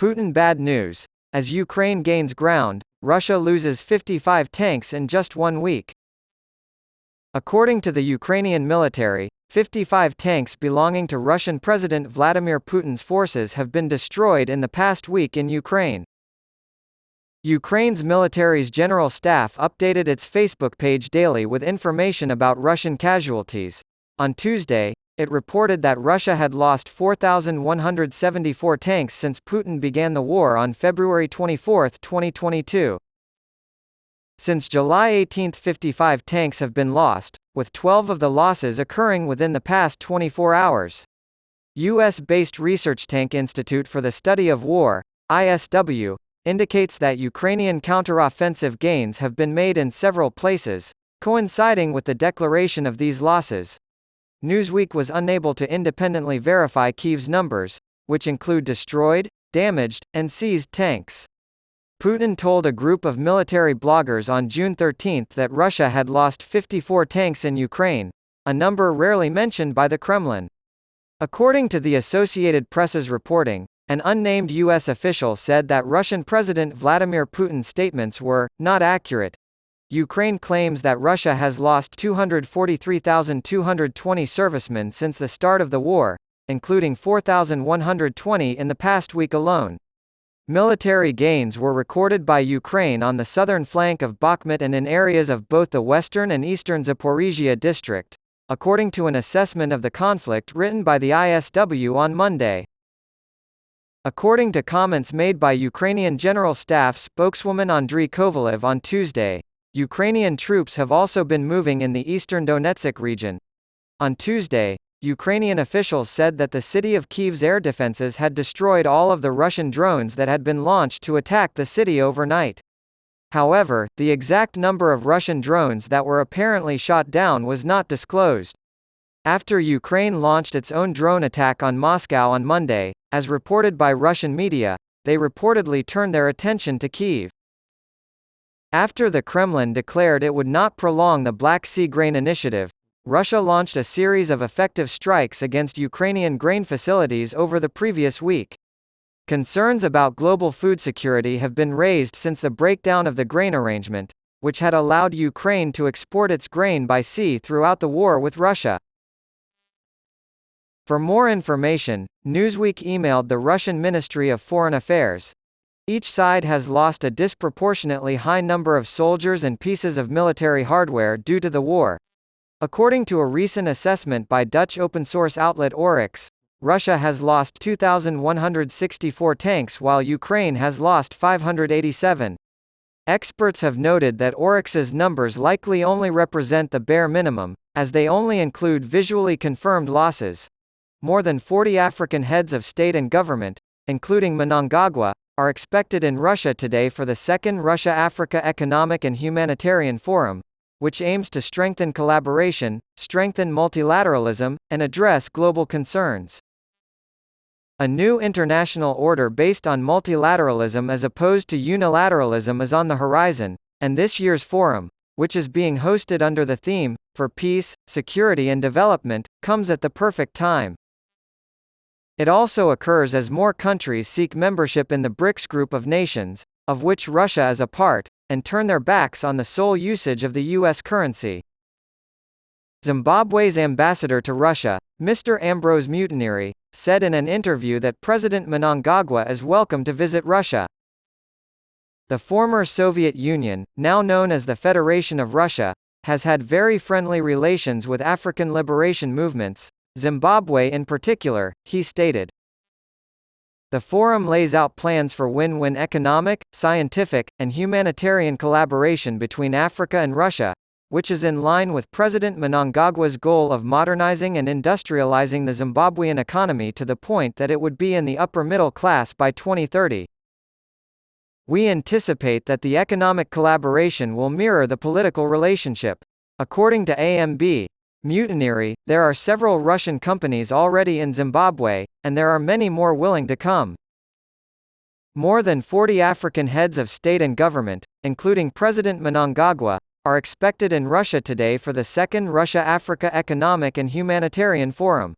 Putin bad news. As Ukraine gains ground, Russia loses 55 tanks in just 1 week. According to the Ukrainian military, 55 tanks belonging to Russian President Vladimir Putin's forces have been destroyed in the past week in Ukraine. Ukraine's military's general staff updated its Facebook page daily with information about Russian casualties. On Tuesday, it reported that Russia had lost 4,174 tanks since Putin began the war on February 24, 2022. Since July 18, 55 tanks have been lost, with 12 of the losses occurring within the past 24 hours. U.S.-based Research Tank Institute for the Study of War, ISW, indicates that Ukrainian counteroffensive gains have been made in several places, coinciding with the declaration of these losses. Newsweek was unable to independently verify Kyiv's numbers, which include destroyed, damaged, and seized tanks. Putin told a group of military bloggers on June 13 that Russia had lost 54 tanks in Ukraine, a number rarely mentioned by the Kremlin. According to the Associated Press's reporting, an unnamed U.S. official said that Russian President Vladimir Putin's statements were not accurate. Ukraine claims that Russia has lost 243,220 servicemen since the start of the war, including 4,120 in the past week alone. Military gains were recorded by Ukraine on the southern flank of Bakhmut and in areas of both the western and eastern Zaporizhia district, according to an assessment of the conflict written by the ISW on Monday. According to comments made by Ukrainian General Staff spokeswoman Andriy Kovalev on Tuesday, Ukrainian troops have also been moving in the eastern Donetsk region. On Tuesday, Ukrainian officials said that the city of Kyiv's air defenses had destroyed all of the Russian drones that had been launched to attack the city overnight. However, the exact number of Russian drones that were apparently shot down was not disclosed. After Ukraine launched its own drone attack on Moscow on Monday, as reported by Russian media, they reportedly turned their attention to Kyiv. After the Kremlin declared it would not prolong the Black Sea Grain Initiative, Russia launched a series of effective strikes against Ukrainian grain facilities over the previous week. Concerns about global food security have been raised since the breakdown of the grain arrangement, which had allowed Ukraine to export its grain by sea throughout the war with Russia. For more information, Newsweek emailed the Russian Ministry of Foreign Affairs. Each side has lost a disproportionately high number of soldiers and pieces of military hardware due to the war. According to a recent assessment by Dutch open-source outlet Oryx, Russia has lost 2,164 tanks while Ukraine has lost 587. Experts have noted that Oryx's numbers likely only represent the bare minimum, as they only include visually confirmed losses. More than 40 African heads of state and government, including Mnangagwa, are expected in Russia today for the second Russia-Africa Economic and Humanitarian Forum, which aims to strengthen collaboration, strengthen multilateralism, and address global concerns. A new international order based on multilateralism as opposed to unilateralism is on the horizon, and this year's forum, which is being hosted under the theme, for peace, security and development, comes at the perfect time. It also occurs as more countries seek membership in the BRICS group of nations, of which Russia is a part, and turn their backs on the sole usage of the U.S. currency. Zimbabwe's ambassador to Russia, Mr. Ambrose Mutinery, said in an interview that President Mnangagwa is welcome to visit Russia. The former Soviet Union, now known as the Federation of Russia, has had very friendly relations with African liberation movements, Zimbabwe in particular, he stated. The forum lays out plans for win-win economic, scientific, and humanitarian collaboration between Africa and Russia, which is in line with President Mnangagwa's goal of modernizing and industrializing the Zimbabwean economy to the point that it would be in the upper middle class by 2030. We anticipate that the economic collaboration will mirror the political relationship. According to AMB Mutinery, there are several Russian companies already in Zimbabwe, and there are many more willing to come. More than 40 African heads of state and government, including President Mnangagwa, are expected in Russia today for the second Russia-Africa Economic and Humanitarian Forum.